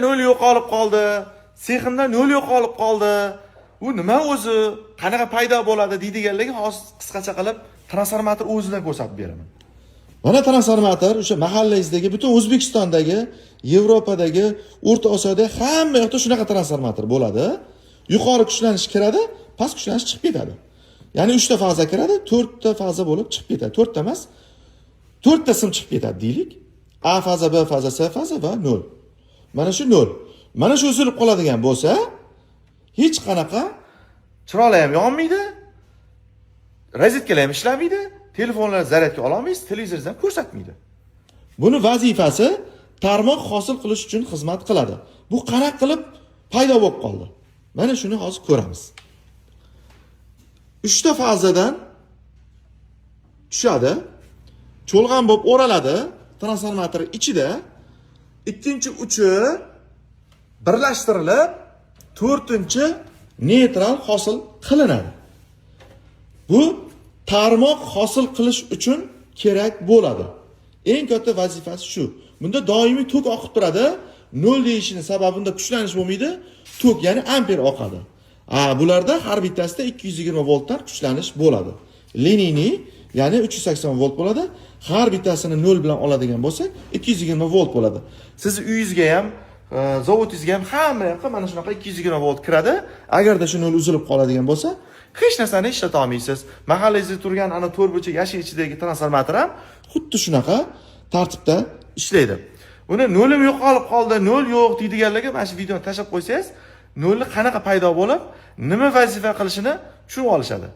nol yo'qolib qoldi. Seximda nol yo'qolib qoldi. U nima o'zi? Qanaqa paydo bo'ladi deydiganlarga hozir qisqacha qilib transformator o'zidan ko'rsatib beraman. Mana transformator o'sha mahallangizdagi, butun O'zbekistondagi, Yevropadagi, O'rta Osiyoda hamma yoqda shunaqa transformator bo'ladi. Yuqori kuchlanish kiradi, past kuchlanish chiqib ketadi. Ya'ni 3 ta faza kiradi, 4 ta faza bo'lib chiqib ketadi. 4 ta emas, 4 ta sim chiqib ketadi deylik. A faza, B faza, C faza va 0. Mana shu 0. Mana shu uzilib qoladigan bo'lsa, hech qanaqa chiroqlar ham yonmaydi, rozetkalar ham ishlamaydi, telefonlar zaryadga ola olmaysiz, televizordan ko'rsatmaydi. Buni vazifasi tarmoq hosil qilish uchun xizmat qiladi. Bu qanaqa qilib paydo bo'lib qoldi? Mana shuni hozir ko'ramiz. 3 ta fazadan tushadi, cho'lg'an bo'lib o'raladi transformator ichida. Ikkinchi uchi birlashtirilib, to'rtinchi neytral hosil qilinadi. Bu tarmoq hosil qilish uchun kerak bo'ladi. Eng katta vazifasi shu. Bunda doimiy tok oqib turadi. 0 deyishini sababida kuchlanish bo'lmaydi. Tok, ya'ni amper oqadi. Bularda har bittasida 220 voltdan kuchlanish bo'ladi. Liniyni, ya'ni 380 volt bo'ladi. Har bittasini 0 bilan oladigan bo'lsak, 220 volt bo'ladi. Siz uyingizga ham, zavodingizga ham hamma yoqqa mana shunaqa 220 volt kiradi. Agarda shu 0 uzilib qoladigan bo'lsa, hech narsani ishlata olmaysiz. Mahallangizda turgan ana 4 burchak yashik ichidagi transformator ham xuddi shunaqa tartibda ishlaydi. Buni 0 yo'qolib qoldi, 0 yo'q deydiganlarga mana shu videoni tashlab qo'ysangiz, 0 qanaqa paydo bo'lib, nima vazifa qilishini tushunib olishadi.